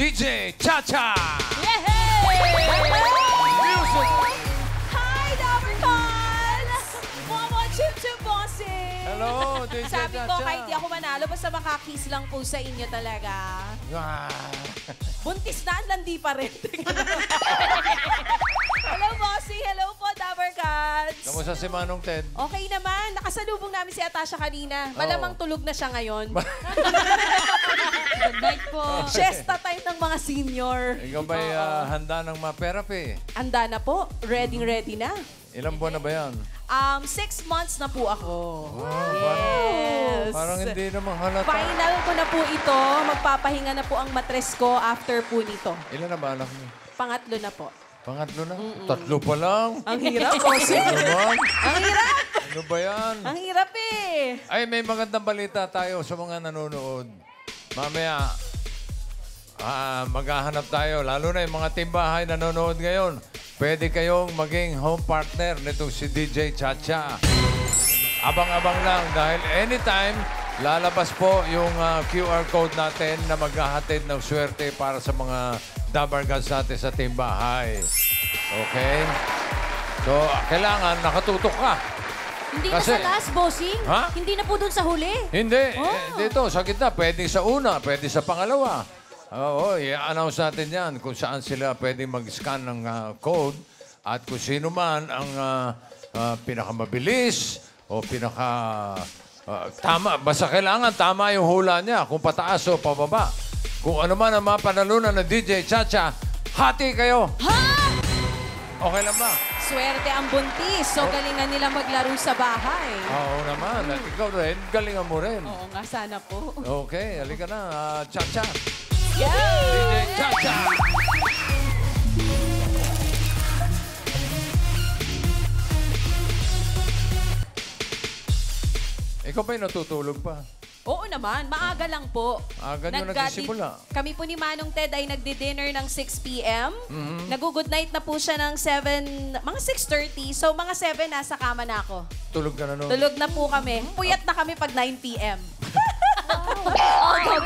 DJ Chacha! Music! Hi, Dabarcons! Momo Chip Chip Bossing! Hello, DJ Sabi ko, Chacha. kahit di ako manalo, basta makakiss lang po sa inyo talaga. Buntis na, landi pa rin. Hello, Bossing! Hello po, Dabarcons! Kamusta si Manong Ted? Okay naman. Nakasalubong namin si Atasha kanina. Malamang tulog na siya ngayon. Good night po. Siesta time ng mga senior. Ikaw ba'y handa ng ma-therapy? Anda na po. Ready na. Ilang buwan na ba yan? 6 months na po ako. Yes. Parang hindi naman halata. Final ko na po ito. Magpapahinga na po ang matres ko after po nito. Ilan na ba anak mo? Pangatlo na po. Pangatlo na? Tatlo pa lang? Ang hirap po. Ano naman? Ang hirap! Ano ba yan? Ang hirap eh. Ay, may magandang balita tayo sa mga nanonood. Mamaya, maghahanap tayo. Lalo na yung mga timbahay nanonood ngayon. Pwede kayong maging home partner nitong si DJ Chacha. Abang-abang lang dahil anytime, lalabas po yung QR code natin na maghahatid ng swerte para sa mga Dabarcons natin sa timbahay. Okay? So, kailangan nakatutok ka. Hindi Kasi- na sa last, bossing. Ha? Hindi na po dun sa huli. Hindi. Dito, sa gitna. Pwede sa una, pwede sa pangalawa. Oo, i-announce natin yan kung saan sila pwede mag-scan ng code at kung sino man ang pinakamabilis o tama. Basta kailangan tama yung hula niya kung pataas o pababa. Kung ano man ang mapanalunan ng DJ Chacha, hati kayo. Ha? Okay lang ba? Swerte ang buntis. So, galingan nila maglaro sa bahay. Oo naman. At ikaw rin, galingan mo rin. Oo nga, sana po. Okay, halika na. Chacha. Yeah! DJ Chacha! Ikaw ba'y natutulog pa? Oo naman, maaga lang po. Aga nyo nagsisimula. Kami po ni Manong Ted ay nagdi-dinner ng 6 p.m. Nag-good night na po siya ng 7, mga 6:30. So mga 7, nasa kama na ako. Tulog ka na noon? Tulog na po kami. Puyat na kami pag 9 p.m.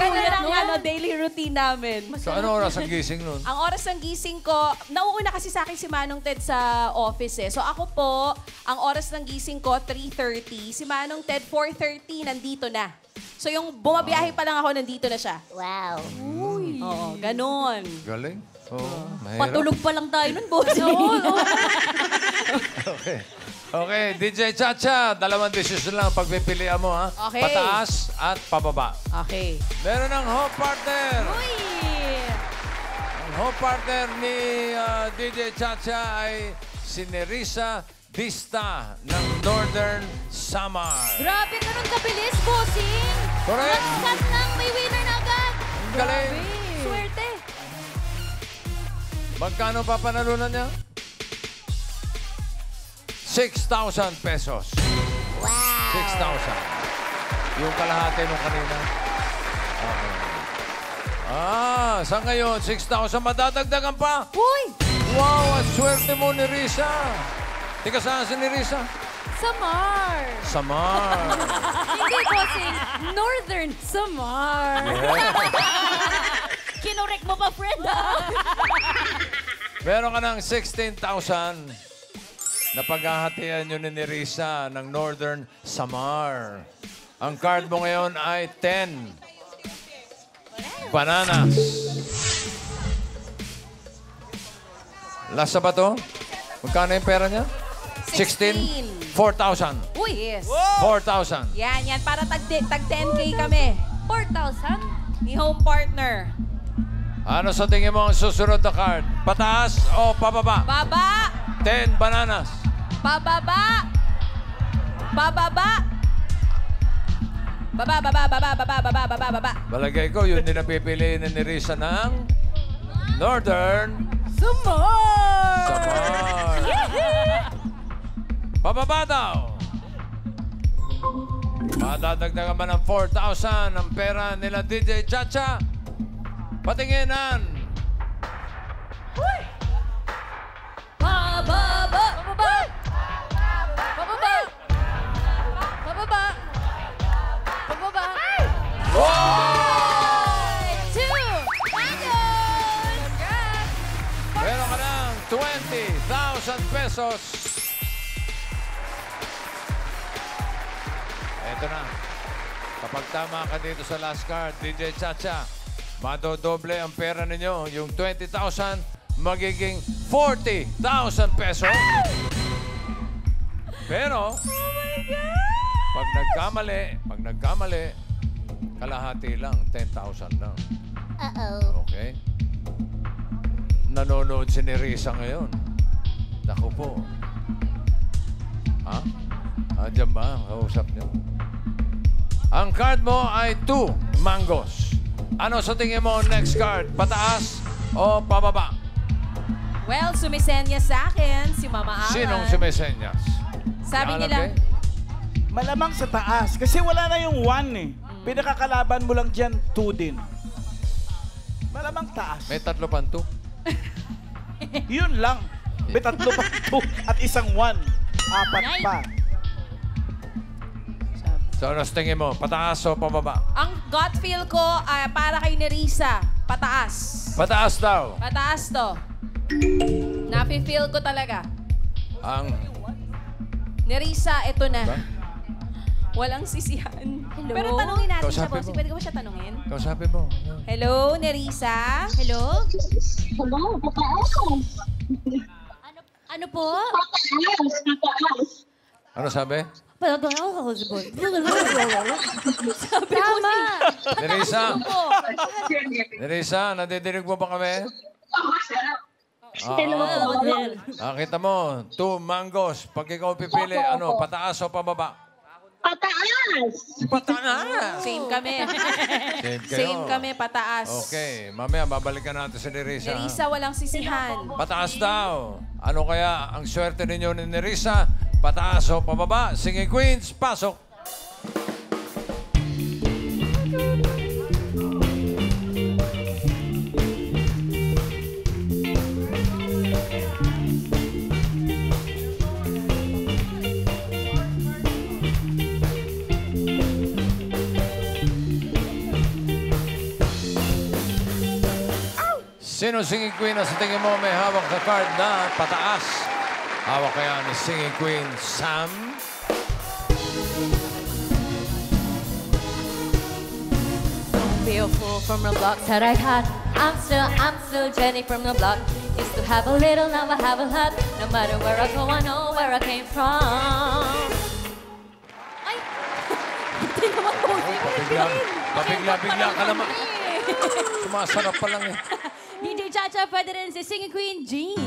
Ganyan ang daily routine namin. So ano oras ang gising noon? Ang oras ng gising ko, nauuna kasi sa akin si Manong Ted sa office eh. So ako po, ang oras ng gising ko, 3:30. Si Manong Ted, 4:30, nandito na. So yung bumabiyahe pa lang ako, nandito na siya. Wow. Oo, ganon. Galing. Oo, mahirap. Patulog pa lang tayo nun, bossing. Okay. Okay, DJ Chacha, dalawang desisyon lang ang pagpipilian mo, ha? Okay. Pataas at pababa. Okay. Meron ng home partner. Uy! Ang home partner ni DJ Chacha ay si Nerissa Dista ng Northern Samar. Grabe, ganun kabilis, bossing. Correct. Scan lang, may winner na agad. Ang galing. Swerte. Magkano pa panalunan niya? 6,000 pesos. Wow. 6,000. Yung kalahati nung kanina. Okay. Sa ngayon, 6,000 madadagdagan pa. Uy! Wow, ang swerte mo ni Risa. Tika saan si ni Risa? Samar. Samar. Hindi, bossing. Northern Samar. Kinorek mo pa, friend, ha? Meron ka ng 16,000 na paghahatian nyo ni Nerissa ng Northern Samar. Ang card mo ngayon ay 10 bananas. Lasa ba to? Magkano yung pera niya? 16. 4,000. Uy! Yes. 4,000. Yan. Para tag 10K kami. 4,000? Ni home partner. Ano sa tingin mo ang susunod na card? Pataas o pababa? Baba! 10 bananas. Pababa! Bababa! Baba. Balagay ko, yun din ang pipiliin ni Nerissa ng Northern Samar! Samar. Pababa daw. Madadagdagan ba ng 4,000 ang pera nila DJ Chacha? Patinginan. Pababa! Pababa! Pababa! Pababa! Pababa! Wow! 2! Mango! pesos. Ito na. Kapag tama ka dito sa last card, DJ Chacha, madodoble ang pera ninyo. Yung 20,000 magiging 40,000 pesos. Pero, pag nagkamali, kalahati lang, 10,000 lang. Okay? Nanonood si Nerissa ngayon. Naku po. Ha? Diyan ba? Kausap niyo. Ang card mo ay 2 mangoes. Ano sa tingin mo next card? Pataas o pababa? Well, sumisenya sa akin si Mama Alan. Sinong sumisenyas? Sabi Si Alan nila, Kay? Malamang sa taas. Kasi wala na yung 1 eh. Pinakakalaban mo lang dyan, 2 din. Malamang taas. May 3 pang 2. Yun lang. May 3 pa 2 at isang 1. 4 pa. So, ano sa tingin mo? Pataas o pababa? ang gut feel ko para kay Nerissa, pataas. Pataas daw. Pataas to. Nafe-feel ko talaga. Ang... Nerissa, ito na. Ba? Walang sisihan. Hello? Pero tanungin natin siya, Kausapin bossing. mo. Pwede ko ba siya tanungin? Kausapin mo. Hello, Nerissa? Hello? Hello, pataas. Ano po? Ano sabi? Tama. Nerissa? Po. Nerissa, nadidinig mo ba kami? Hello. Kita mo, 2 mangoes. Pag ikaw pipili, ano, pataas o pababa? Pataas. Pataas! Same kami. Same kayo. Same kami, pataas. Okay, mamaya babalikan natin si Nerissa. Nerissa, walang sisihan. Pataas daw. Ano kaya ang swerte ninyo ni Nerissa? Pataas o pababa? Singing Queens, pasok! Sino singing queen na sa tingin mo may hawak na card na pataas? Hawak kaya ni singing queen Sam? Be a fool from the blocks that I got. I'm still Jenny from the block. Used to have a little, now I have a lot. No matter where I go, I know where I came from. Ay! Hindi naman po. Pabigla ka naman. Sumasarap pa lang eh. DJ Chacha, pwede rin si Singing Queen Jean.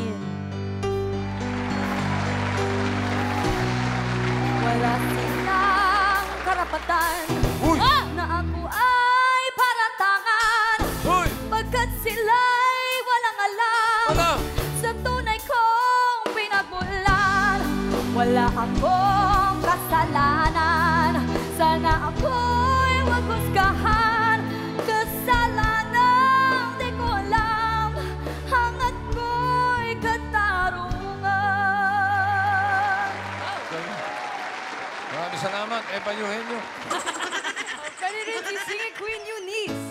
Wala silang karapatan Uy! na ako ay paratangan. Uy! Pagkat sila'y walang alam Wala! sa tunay kong pinagmulan. Wala akong kasalanan. Sana ako'y wag husgahan. Kasalanang di ko alam. Hangat ko'y katarungan. Maraming salamat. Payuhin nyo. Pwede rin si Singing Queen Eunice.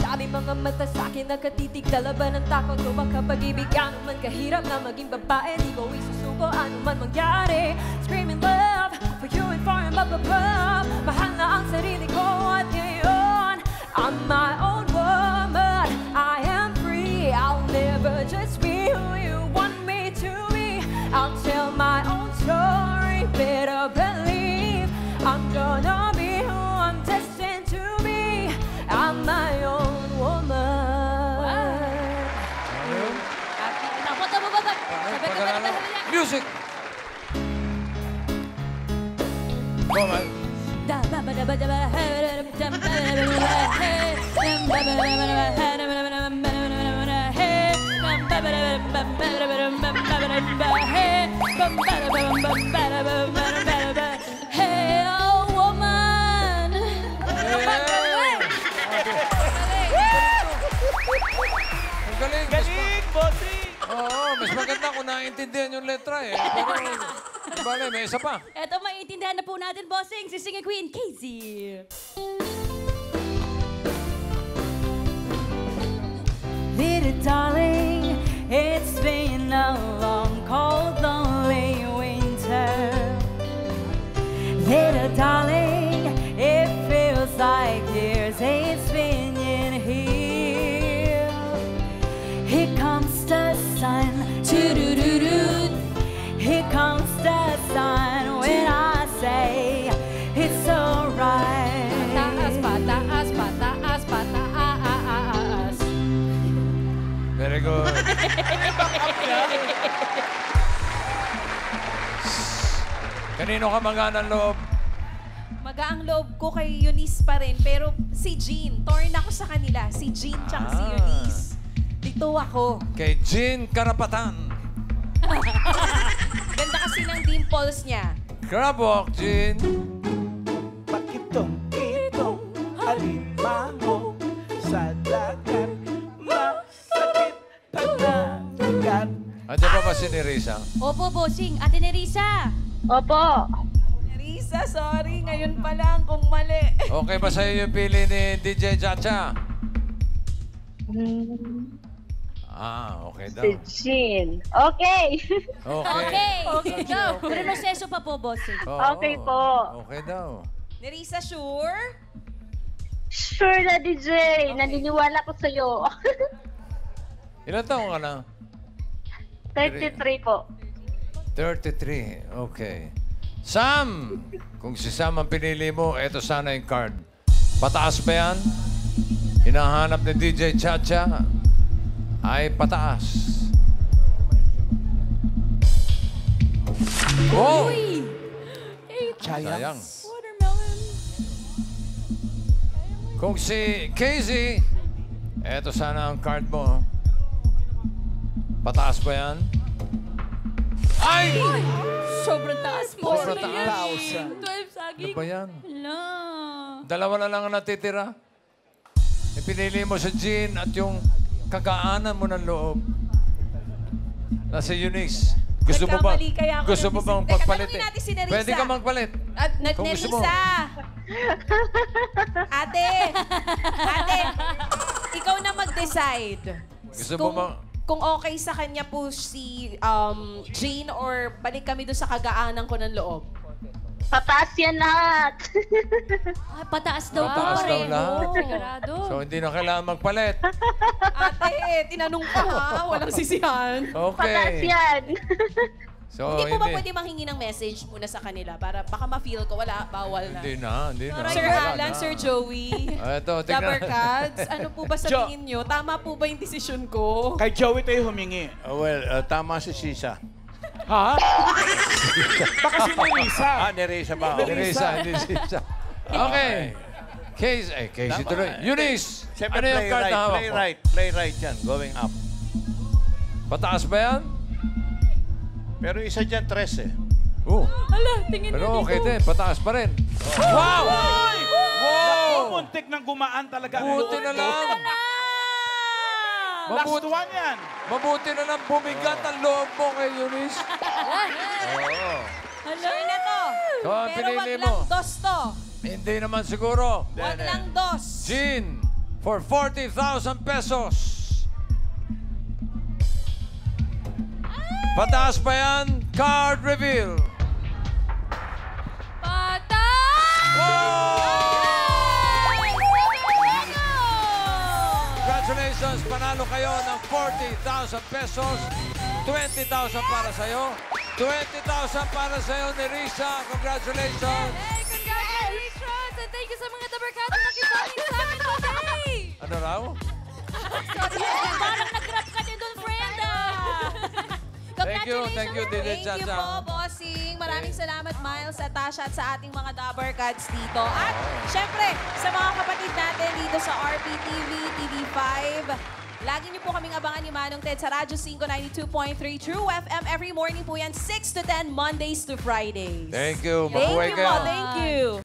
Dami mga mata sa'kin nakatitig, dalaban ng takot ko baka pag-ibig ka naman kahirap na maging babae. Di ko isusuko ano man mangyari. Screaming love for you and for him up above. Mahal na ang sarili ko at ngayon I'm my own woman. I am free. I'll never just be who you want me to be. I'll tell my own story. Better believe I'm gonna be who I'm destined to be. I'm my own woman. Tapos na baba. Pag-alala. Music! Go, man. Hey, oh woman. Ang galing. Galing, bossing! Oo, mas maganda kung naiintindihan yung letra eh. Pero, bale, may isa pa. Eto, maiintindihan na po natin, bossing, si Singing Queen, Casey. Little darling, Kanino ka magaan loob? Magaang loob ko kay Eunice pa rin, pero si Jean, torn ako sa kanila. Si Jean tsaka si Eunice. Dito ako. Kay Jean Karapatan. Ganda kasi ng dimples niya. Crab walk, Jean. Pakitong itong alimango sa dagat. Masakit pagdagat. Andiyan pa ba si Nerissa? Opo, bossing. Ate Nerissa. Opo. Nerissa, sorry. Ngayon pa lang kung mali. Okay ba sa'yo yung pili ni DJ Chacha? Okay daw. Si Jean. Okay. Okay. Okay, go. Proseso pa po, bossing. Oo, Okay po. Okay daw. Nerissa, sure? Sure na, DJ. Naniniwala ko sa'yo. Ilan taong ka na? 33 po. 33. Okay. Sam! Kung si Sam ang pinili mo, eto sana yung card. Pataas ba yan? Hinahanap ni DJ Chacha ay pataas. Oh! Sayang. Watermelon. Kung si Casey, eto sana ang card mo. Pataas ba yan? Ay! Sobrang taas mo. Sobrang taas. 12 Ano saging. ba yan? Hala. Dalawa na lang ang natitira. Ipinili mo si Jean at yung kagaanan mo ng loob. Nasa Eunice. Gusto mo ba? Nagkamali kaya ako Gusto ng mo bang decision. Teka, pagpalit? tanungin natin si Nerissa. Pwede ka magpalit. At Kung gusto mo. Nerissa! Ate! Ate! Ikaw na mag-decide. Gusto mo ba- Kung okay sa kanya po si Jean or balik kami doon sa kagaanan ko ng loob. Pataas yan lahat. Ay, pataas daw po. Pataas daw pareho. lahat. Sigurado. So, hindi na kailangan magpalit. Ate, tinanong pa ha. Walang sisihan. Pataas Okay. yan. So, Hindi po ba pwede manghingi ng message muna sa kanila para baka ma-feel ko wala, bawal na. Hindi na. Sir Wala Alan, na. Sir Joey, Ito, tignan. Dabarkads, ano po ba sa Jo. tingin nyo? Tama po ba yung desisyon ko? Kay Joey tayo humingi. Tama si Sisa. Ha? Baka si Nerissa. Nerissa ba? Nerissa, hindi siya. Okay. Casey tuloy. Eunice! Siyempre, Ano yung card na hawak mo? play right yan, going up. Pataas ba yan? Pero isa dyan, 13. Hala, tingin Pero okay din. Pataas pa rin. Wow! Naku, muntik nang gumaan talaga. ang Buti loob na ko. lang. Last Mabuti, one yan. mabuti na lang bumigat ang loob mo kay Eunice. Sure na to. So, ang Pero wag pinili lang mo. dos to. Hindi naman siguro. Wag lang dos. Jean, for 40,000 pesos. Pataas pa yan? Card reveal. Congratulations! Panalo kayo ng 40,000 pesos. 20,000 para sa'yo. 20,000 para sa'yo, Nerissa. Congratulations! Hey, congratulations! And thank you sa mga Dabarkads na nakipaling sa amin today! Ano raw? Sorry, parang nag-grab ka din doon, friend. Thank you, DJ Thank you Chacha. po, bossing. Maraming salamat, Miles, at Tasha, at sa ating mga Dabarkads dito. At, syempre, sa mga kapatid natin dito sa RPTV, TV5, lagi niyo po kaming abangan ni Manong Ted sa Radyo 5 92.3 True FM. Every morning po yan, 6 to 10, Mondays to Fridays. Thank you. Thank Mabuhay you kayo. po. Thank you.